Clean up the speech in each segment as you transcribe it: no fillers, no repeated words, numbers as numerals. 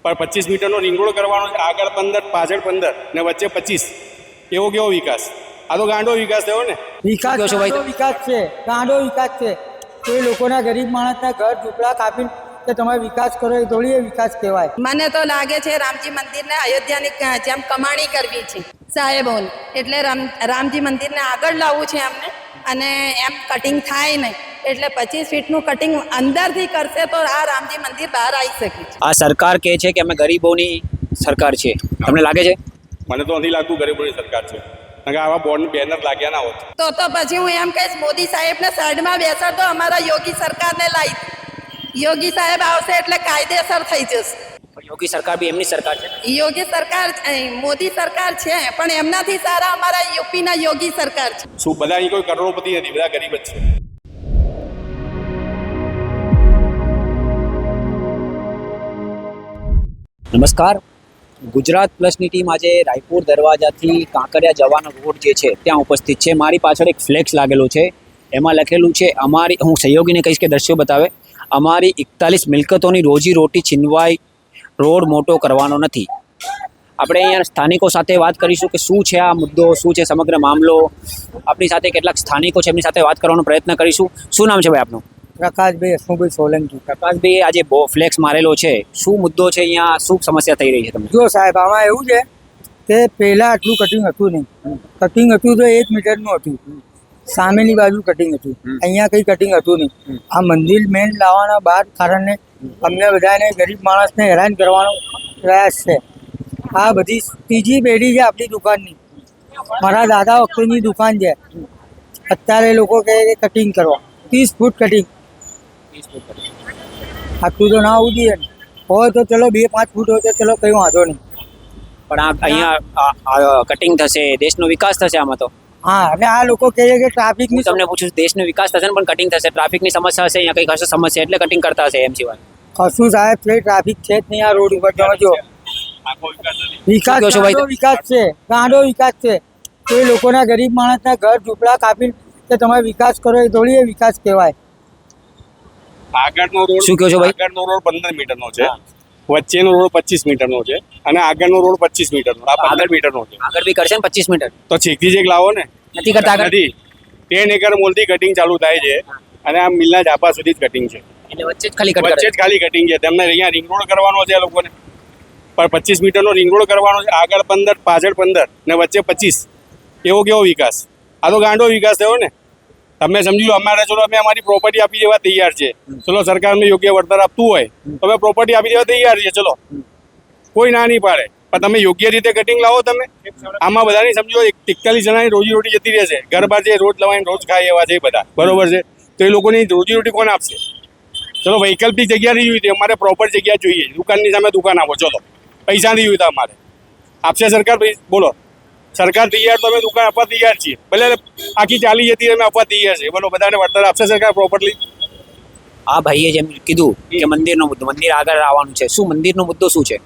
પણ 25 મીટરનો ring road કરવાનો છે, આગળ 15, પાછળ 15 ને વચ્ચે 25. એવો કેવો વિકાસ? આ તો ગાંડો વિકાસ થયો ને. વિકાસ કહો છો ભાઈ? ગાંડો વિકાસ છે, ગાંડો વિકાસ છે. કોઈ લોકોના ગરીબ માણસના ઘર ઝૂંપડા કાપીને કે તમે વિકાસ કરો એ થોડી એ વિકાસ કહેવાય. મને તો લાગે છે રામજી મંદિરને અયોધ્યાની જેમ કમાણી કરવી છે સાહેબોને, એટલે રામજી મંદિરને આગળ લાવવું છે અમને, અને એમ કટિંગ થાય નહીં એટલે 25 ફીટનું કટિંગ અંદરથી કરશે તો આ રામજી મંદિર બહાર આવી શકે છે. આ સરકાર કહે છે કે અમે ગરીબોની સરકાર છે, તમને લાગે છે? મને તો નથી લાગતું ગરીબોની સરકાર છે, કારણ કે આવા બોર્ડ બેનર લાગ્યા ના હોત. તો પછી હું એમ કહીશ મોદી સાહેબને સાઈડમાં બેસાડતો, અમારા યોગી સરકારને લાવી. યોગી સાહેબ આવશે એટલે કાયદેસર થઈ જશે. યોગી સરકાર બી એમની સરકાર છે. યોગી સરકાર મોદી સરકાર છે પણ એમનાથી સારા અમારા યુપીના યોગી સરકાર છે. શું બધા અહીં કોઈ કરોડપતિ નથી, બધા ગરીબ જ છે. નમસ્કાર, ગુજરાત પ્લસની ટીમ આજે રાયપુર દરવાજાથી કાંકરિયા જવાનો રોડ જે છે ત્યાં ઉપસ્થિત છે. મારી પાછળ એક ફ્લેક્સ લાગેલો છે, એમાં લખેલું છે અમારી, હું સહયોગીને કહીશ કે દ્રશ્યો બતાવે, અમારી 41 મિલકતોની રોજી રોટી છીનવાઈ, રોડ મોટો કરવાનો નથી. આપણે અહીંયા સ્થાનિકો સાથે વાત કરીશું કે શું છે આ મુદ્દો, શું છે સમગ્ર મામલો. આપણી સાથે કેટલાક સ્થાનિકો છે, એમની સાથે વાત કરવાનો પ્રયત્ન કરીશું. શું નામ છે ભાઈ આપનું? પ્રકાશભાઈ હસમુભાઈ સોલંકી. પ્રકાશભાઈ, આજે ફ્લેક્સ મારેલો છે, શું મુદ્દો છે અહીંયા, શું સમસ્યા થઈ રહી છે તમને? જો સાહેબ, આમાં એવું છે કે પહેલાં આટલું કટિંગ હતું નહીં. કટિંગ હતું તો 1 મીટરનું હતું, સામેની બાજુ કટિંગ હતું, અહીંયા કંઈ કટિંગ હતું નહીં. આ મંદિર મેન લાવવાના બાદ કારણે અમને બધાને ગરીબ માણસને હેરાન કરવાનો પ્રયાસ છે. આ બધી ત્રીજી પેઢી છે આપણી દુકાનની. મારા દાદા વખતેની દુકાન છે. અત્યારે લોકો કહે કે કટિંગ કરવા 30 ફૂટ કટિંગ. આટલું તો ના આવવું જોઈએ ને. હોય તો ચલો 2-5 ફૂટ હોય તો ચલો કંઈ વાંધો નહીં. પણ આ અહીંયા કટિંગ થશે, દેશનો વિકાસ થશે આમાં તો. હા, અને આ લોકો કહે છે કે ટ્રાફિકની હું તમને પૂછું, દેશનો વિકાસ થશે ને પણ કટિંગ થશે, ટ્રાફિકની સમસ્યા હશે, અહીંયા કંઈક હશે સમસ્યા એટલે કટિંગ કરતા હશે એમ સિવાય. કશું સાહેબ છે ટ્રાફિક છે જ નહીં આ રોડ ઉપર. તમે જો આખો વિકાસ નથી. વિકાસ શું કહો છો ભાઈ? ગાંડો વિકાસ છે, ગાંડો વિકાસ છે. કોઈ લોકોના ગરીબ માણસના ઘર ઝૂંપડા કાપીને કે તમે વિકાસ કરો એ થોડી એ વિકાસ કહેવાય. આગળનો રોડ, શું કહો છો ભાઈ? આગળનો રોડ 15 મીટરનો છે, વચ્ચેનો રોડ 25 મીટરનો છે, અને આગળનો રોડ 25 મીટરનો. આ 15 મીટરનો છે. આગળ બી કરશે ને 25 મીટર? તો છેકથી છેક લાવો ને. નથી કરતા આગળ? નથી. 10 એકર મોલથી કટિંગ ચાલુ થાય છે, અને આ મિલના ઝાપા સુધી જ કટિંગ છે. એટલે વચ્ચે જ ખાલી કટ વચ્ચે જ ખાલી કટિંગ છે. તેમને અહીંયા રિંગ રોડ કરવાનો છે આ લોકોને, પણ 25 મીટરનો રિંગ રોડ કરવાનો છે, આગળ 15, પાછળ 15 ને વચ્ચે 25. એવો કેવો વિકાસ? આ તો ગાંડો વિકાસ થયો ને. તમે સમજી લો, અમારે ચલો અમે અમારી પ્રોપર્ટી આપી દેવા તૈયાર છે, ચલો સરકારને યોગ્ય વળતર આપતું હોય તો અમે પ્રોપર્ટી આપી દેવા તૈયાર છે, ચલો કોઈ ના નહીં પાડે. પણ તમે યોગ્ય રીતે કટિંગ લાવો. તમે આમાં બધાની સમજો 41 જણાની રોજીરોટી જતી રહેશે. ઘર બહાર જે રોજ લવાઈને રોજ ખાય એવા છે બધા, બરોબર છે? તો એ લોકોની રોજીરોટી કોણ આપશે? ચલો વૈકલ્પિક જગ્યા નહીં જોઈતી, અમારે પ્રોપર જગ્યા જોઈએ. દુકાનની સામે દુકાન આપો, ચલો પૈસા નહીં જોઈતા અમારે. આપશે સરકાર? બોલો, સરકાર તૈયાર તો અમે દુકાન આપવા તૈયાર છીએ. ભલે આખી ચાલી જતી અમે આપવા તૈયાર છીએ. બોલો, બધાને વળતર આપશે સરકાર પ્રોપરલી? આ ભાઈએ જેમ કીધું કે મંદિરનો મુદ્દો, મંદિર આગળ આવવાનું છે, શું મંદિરનો મુદ્દો શું છે?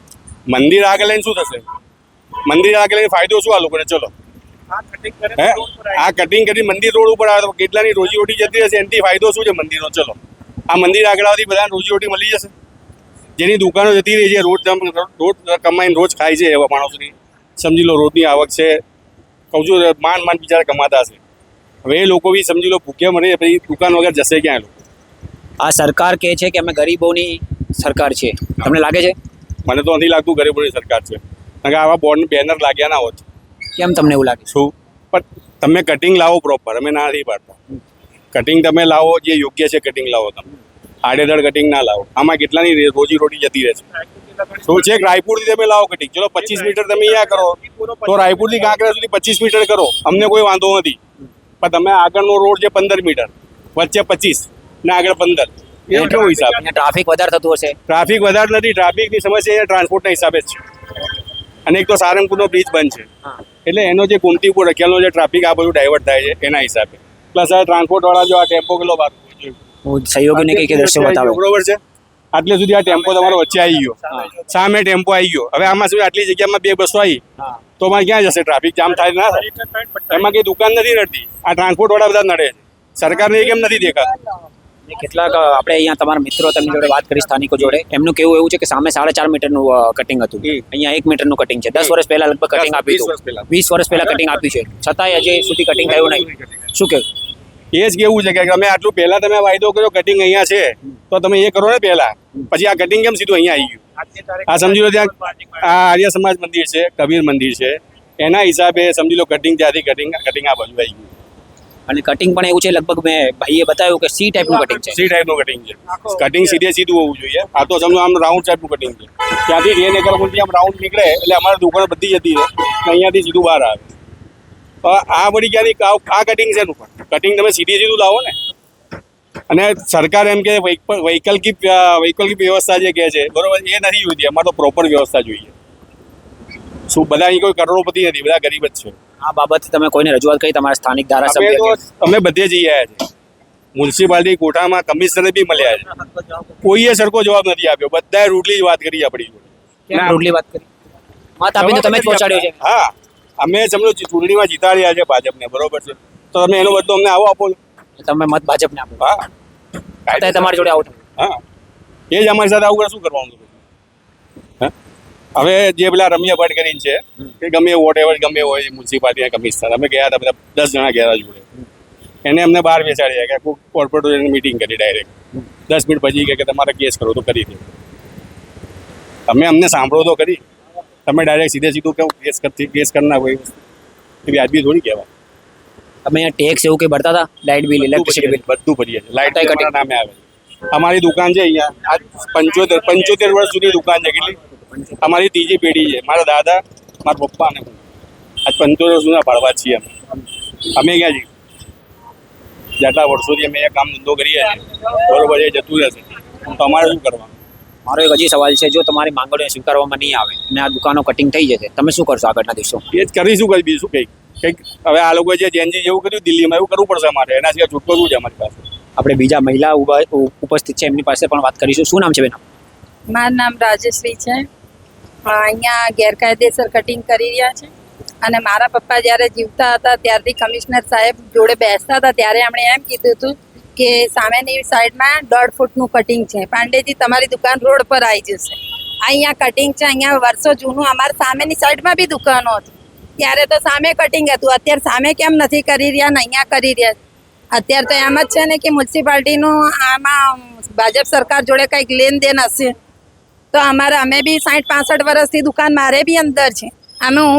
મંદિર આગળ લઈને શું થશે? મંદિર આગળ લઈને ફાયદો શું આ લોકોને? ચલો હે, આ કટિંગ કરી મંદિર રોડ ઉપર આવે તો કેટલાની રોજીરોટી જતી રહેશે, એનાથી ફાયદો શું છે મંદિરનો? ચલો, આ મંદિર આગળ આવતી બધાને રોજીરોટી મળી જશે. જેની દુકાનો જતી રહી છે, રોજ કમાઈને રોજ ખાય છે એવા માણસોની સમજી લો રોજની આવક છે. કહું છું માંડ બિચારા કમાતા હશે. હવે એ લોકો બી સમજી લો ભૂખ્યા મરે, પછી દુકાન વગર જશે ક્યાં? લોકો આ સરકાર કહે છે કે અમે ગરીબોની સરકાર છે, તમને લાગે છે? મને તો નથી લાગતું ગરીબોની સરકાર છે, કારણ કે આવા બોર્ડ બેનર લાગ્યા ના હોત. કેમ તમને એવું લાગે? શું? પણ તમે કટિંગ લાવો પ્રોપર, અમે ના નથી પાડતા. કટિંગ તમે લાવો જે યોગ્ય છે, કટિંગ લાવો. તમે આડેધડ કટિંગ ના લાવો. આમાં કેટલાની રોજીરોટી જતી રહે છે. શું છે? રાયપુરથી તમે લાવો કટિંગ, ચલો 25 મીટર તમે અહીંયા કરો, તો રાયપુરથી કાંકરિયા સુધી 25 મીટર કરો, અમને કોઈ વાંધો નથી. પણ તમે આગળનો રોડ છે 15 મીટર, વચ્ચે 25 ને આગળ 15, એ કેવો હિસાબ? ટ્રાફિક વધારે થતું હશે? ટ્રાફિક વધારે નથી, ટ્રાફિકની સમસ્યા અહીંયા ટ્રાન્સપોર્ટના હિસાબે જ છે. અને એક તો સારંગપુરનો બ્રિજ બંધ છે, એટલે એનો જે કુમતીપુર રખેલનો જે ટ્રાફિક આ બધું ડાયવર્ટ થાય છે એના હિસાબે. પ્લસ આ ટ્રાન્સપોર્ટવાળા જો આ ટેમ્પો કેટલો બાદ હું સહયોગીને કઈ દ્રશ્યો બતાવે, બરોબર છે? આટલે સુધી આ ટેમ્પો તમારો વચ્ચે આવી ગયો, સામે ટેમ્પો આવી ગયો. હવે આમાં શું આટલી જગ્યામાં 2 બસો આવી તો એમાં ક્યાં જશે? ટ્રાફિક જામ થાય ના થાય? એમાં કઈ દુકાન નથી નડતી, આ ટ્રાન્સપોર્ટ વાળા બધા નડે છે. સરકારને એ કેમ નથી દેખાતું? કેટલાક આપણે અહીંયા તમારા મિત્રો તેમની જોડે વાત કરી સ્થાનિકો જોડે એમનું કેવું એવું છે કે સામે 4.5 મીટરનું કટિંગ હતું, અહીંયા 1 મીટરનું કટિંગ છે. 10 વર્ષ પહેલા લગભગ કટિંગ આપ્યું 20 વર્ષ પહેલા. હતું, 20 વર્ષ પહેલા કટિંગ આપ્યું છે, છતાંય હજી સુધી કટિંગ થયું નહીં. શું કેવું? એ જ કેવું છે કે અમે આટલું પહેલા તમે વાયદો કર્યો કટિંગ અહીંયા છે તો તમે એ કરો ને પહેલા, પછી આ કટિંગ કેમ સીધું અહીંયા આવી ગયું? આ સમજી લો ત્યાં આ આર્ય સમાજ મંદિર છે, કબીર મંદિર છે, એના હિસાબે સમજી લો કટિંગ ત્યાંથી કટિંગ આ બાજુ આવી ગયું. અને કટિંગ પણ એવું છે, લગભગ મેં ભાઈએ બતાવ્યું કે સી ટાઈપનું કટિંગ છે. સી ટાઈપનું કટિંગ છે. કટિંગ સીધે સીધું હોવું જોઈએ. આ તો સમજો આમ રાઉન્ડ ટાઈપનું કટિંગ છે. ત્યાંથી રેન એકર સુધી આમ રાઉન્ડ નીકળે એટલે અમારી દુકાન બધી જતી રહે અને અહીંયાથી સીધું બહાર આવે. તો આ વળી ક્યાંની આ કટિંગ છે પણ કટિંગ તમે સીધી સીધું લાવો ને. અને સરકાર એમ કે વૈકલ્પિક વ્યવસ્થા જે કહે છે બરોબર, એ નથી જોઈતી. અમારે તો પ્રોપર વ્યવસ્થા જોઈએ. શું બધા અહીં કોઈ કરોડોપતિ નથી, બધા ગરીબ જ છે. આ બાબતે તમે કોઈને રજૂઆત કરી? તમારા સ્થાનિક અમે ધારાસભ્ય તો અમે બધે જઈ આવ્યા છે. મ્યુનિસિપાલિટી કોઠામાં કમિશનરે બી મળ્યા છે, કોઈએ સરખો જવાબ નથી આપ્યો. બધાએ રૂટલી જ વાત કરી આપણી જોડે. કેમ રોડલી વાત કરી? મત આપીને તમે જ પહોંચાડ્યો છે. હા, અમે સમજો ચૂંટણીમાં જીતાડ્યા છે ભાજપને, બરોબર છે, તો તમે એનો બદલો અમને આવો આપો. તમે મત ભાજપને આપો, હા, છતાંય તમારી જોડે આવું થયું. હા, એ જ અમારી સાથે આવું કરે શું કરવાનું? હા, હવે જે પેલા રમ્ય ભટ્ટ કરીને છે કે ગમે વોટ એવર ગમે હોય મ્યુનિસિપાલિટીના કમિશનર, અમે ગયા હતા બધા 10 જણા ગયા હતા જોડે. એને અમને બહાર બેસાડ્યા કે કોર્પોરેટરની મિટિંગ કરી ડાયરેક્ટ 10 મિનિટ પછી કે તમારે કેસ કરો તો કરી દે. તમે અમને સાંભળો તો કરી. તમે ડાયરેક્ટ સીધે સીધું કેવું કેસ કરી નાખો, એ વસ્તુ એ વ્યાજબી થોડી કહેવાય. તમે અહીંયા ટેક્સ એવું કંઈ ભરતા હતા? Light bill, electricity bill? બધું ભરીએ છીએ. લાઇટ અમારા નામે આવે છે. અમારી દુકાન છે અહીંયા આજ 75 વર્ષ સુધી દુકાન છે. કેટલી? અમારી ત્રીજી પેઢી છે. મારા દાદા, મારા પપ્પા અને હું આજ 75 વર્ષ જૂના ભાડવા છીએ. અમે ક્યાં છીએ? જેટલા વર્ષોથી અમે કામ ધંધો કરીએ છીએ બરોબર, એ જતું રહેશે તો અમારે શું કરવાનું? મારો એક હજી સવાલ છે, જો તમારી માંગણીઓ સ્વીકારવામાં નહીં આવે અને આ દુકાનો કટિંગ થઈ જશે, તમે શું કરશો આગળના દિવસો? એ જ કરીશું. કઈ બીજું કંઈક હવે આ લોકોએ જે જેનજી જેવું કર્યું દિલ્હીમાં એવું કરવું પડશે અમારે. એના સિવાય છૂટકો શું છે અમારી પાસે? આપણે બીજા મહિલા ઉપસ્થિત છે, એમની પાસે પણ વાત કરીશું. શું નામ છે બેન? મારું નામ રાજેશ્રી છે. અહીંયા ગેરકાયદેસર કટિંગ કરી રહ્યા છે અને મારા પપ્પા જ્યારે જીવતા હતા ત્યારથી કમિશનર સાહેબ જોડે બેસતા હતા ત્યારે એમણે એમ કીધું હતું કે સામેની સાઈડમાં 1.5 ફૂટનું કટિંગ છે. પાંડેજી તમારી દુકાન રોડ પર આવી જશે. અહીંયા કટિંગ છે. અહીંયા વર્ષો જૂનું અમારી સામેની સાઈડમાં બી દુકાનો હતી ત્યારે તો સામે કટિંગ હતું. અત્યારે સામે કેમ નથી કરી રહ્યા ને અહીંયા કરી રહ્યા? અત્યારે તો એમ જ છે ને કે મ્યુનિસિપાલિટીનું આમાં ભાજપ સરકાર જોડે કંઈક લેનદેન હશે તો અમે બી 60-65 વર્ષથી દુકાન મારે બી અંદર છે.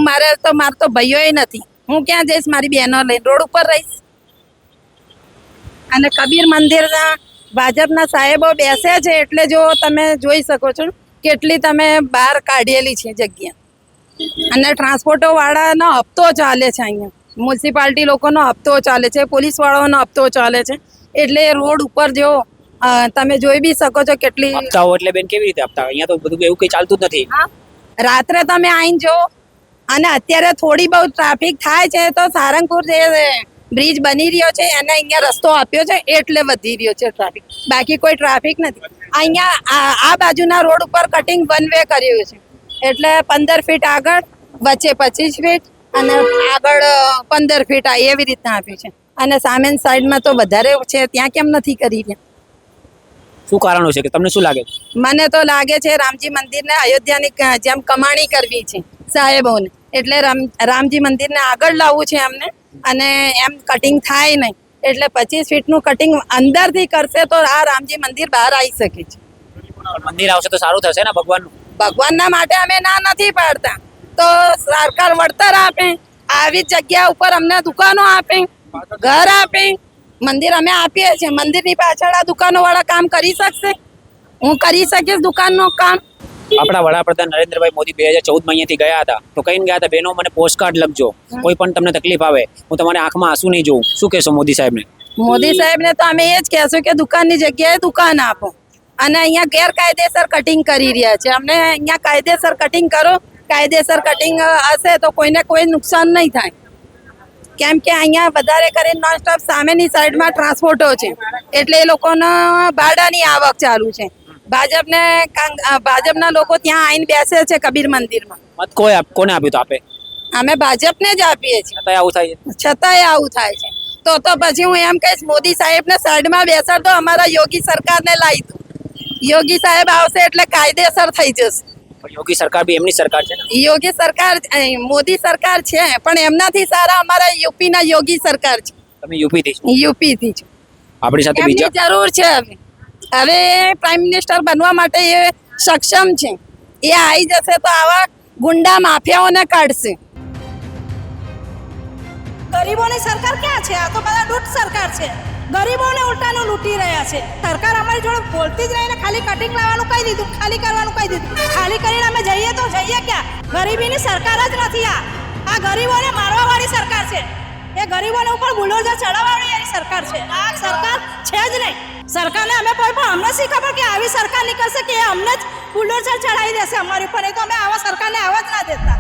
મારે તો ભાઈઓય નથી. હું ક્યાં જઈશ? મારી બહેનો લઈને રોડ ઉપર રહીશ. અને કબીર મંદિરના ભાજપના સાહેબો બેસે છે એટલે જો તમે જોઈ શકો છો કેટલી તમે બહાર કાઢેલી છે જગ્યા. અને ટ્રાન્સપોર્ટો વાળાનો હપ્તો ચાલે છે. અહીંયા મ્યુનિસિપાલિટી લોકોનો હપ્તો ચાલે છે, પોલીસ વાળાનો હપ્તો ચાલે છે. એટલે રોડ ઉપર જો તમે જોઈ બી શકો છો કેટલી હપ્તાઓ. એટલે બેન કેવી રીતે હપ્તા? અહીંયા તો બધું એવું કંઈ ચાલતું જ નથી. હા, રાત્રે તમે આવીને જો. અને અત્યારે થોડી બહુ ટ્રાફિક થાય છે તો સારંગપુર જે બ્રિજ બની રહ્યો છે એને અહીંયા રસ્તો આપ્યો છે એટલે વધી રહ્યો છે ટ્રાફિક. બાકી કોઈ ટ્રાફિક નથી. અહીંયા આ બાજુના રોડ ઉપર કટિંગ 1 વે કર્યું છે એટલે 15 ફીટ આગળ, વચ્ચે 25 ફીટ અને આગળ 15 ફીટ એવી રીતના આપ્યું છે. અને સામેની સાઈડમાં તો વધારે છે, ત્યાં કેમ નથી કરી રહ્યા? શું કારણો છે કે તમને શું લાગે? મને તો લાગે છે રામજી મંદિરને અયોધ્યાની જેમ કમાણી કરવી છે સાહેબોને. એટલે રામજી મંદિરને આગળ લાવવું છે એમને. અને એમ કટિંગ થાય નહીં એટલે 25 ફીટનું કટિંગ અંદરથી કરશે તો આ રામજી મંદિર બહાર આવી શકે છે. મંદિર આવશે તો સારું થશે ને ભગવાનનું? ભગવાનના માટે અમે ના નથી પાડતા. તો સરકાર વળતર આપે, આવી જગ્યા ઉપર અમને દુકાનો આપે, ઘર આપે. મંદિર અમે આપીએ છીએ. મંદિરની પાછળ આ દુકાનો વાળા કામ કરી શકશે? હું કરી શકીશ દુકાનનું કામ? આપણા વડાપ્રધાન નરેન્દ્રભાઈ મોદી 2014 અહીંયાથી ગયા હતા તો કહીને ગયા હતા, બહેનો મને પોસ્ટકાર્ડ લખજો, કોઈ પણ તમને તકલીફ આવે હું તમારી આંખમાં આંસુ નહીં જોઉં. શું કહેશો મોદી સાહેબને? મોદી સાહેબને તો અમે એ જ કહેશું કે દુકાનની જગ્યાએ દુકાન આપો. અને અહીંયા ગેરકાયદેસર કટિંગ કરી રહ્યા છે. અમને અહીંયા કાયદેસર કટિંગ કરો. કાયદેસર કટિંગ હશે તો કોઈને કોઈ નુકસાન નહીં થાય. કેમ કે અહીંયા વધારે કરીને નોનસ્ટોપ સામેની સાઈડમાં ટ્રાન્સપોર્ટો છે એટલે એ લોકોનો ભાડાની આવક ચાલુ છે. ભાજપના લોકો ત્યાં આવીને બેસે છે કબીર મંદિરમાં. મત કોને આપ્યું તો આપે? અમે ભાજપને જ આપીએ છીએ. છતાંય આવું થાય છે. છતાંય આવું થાય છે તો તો પછી હું એમ કહીશ મોદી સાહેબને સાઈડમાં બેસાડતો, અમારા યોગી સરકારને લાવી દો. યોગી સાહેબ આવશે એટલે કાયદેસર થઈ જશે. પણ યોગી સરકાર બી એમની સરકાર છે ને. યોગી સરકાર મોદી સરકાર છે પણ એમનાથી સારા અમારા યુપીના યોગી સરકાર છે. તમે યુપીથી છો. યુપીથી જ આપણી સાથે એમની બીજા જરૂર છે. હવે પ્રાઇમ મિનિસ્ટર બનવા માટે એ સક્ષમ છે. એ આવી જશે તો આવા ગુંડા માફિયાઓને કાઢશે. ગરીબોની સરકાર ક્યાં છે? આ તો બધા લૂંટ સરકાર છે. ગરીબોને ઉલટાનું લૂંટી રહ્યા છે. સરકાર અમારી જોડે બોલતી જ રહીને ખાલી કટિંગ લાવવાનું કહી દીધું, ખાલી કરવાનું કહી દીધું. ખાલી કરીને અમે જઈએ તો જઈએ ક્યાં? ગરીબીની સરકાર જ નથી આ ગરીબોને મારવાવાળી સરકાર છે. એ ગરીબોને ઉપર બુલડોઝર ચડાવવાની એની સરકાર છે. આ સરકાર છે જ નહીં. સરકારને અમે પણ અમને શી ખબર કે આવી સરકાર નીકળશે કે અમને જ બુલડોઝર ચડાવી દેશે અમારી ઉપર. એ તો અમે આવા સરકારને આવવા જ ના દેતા.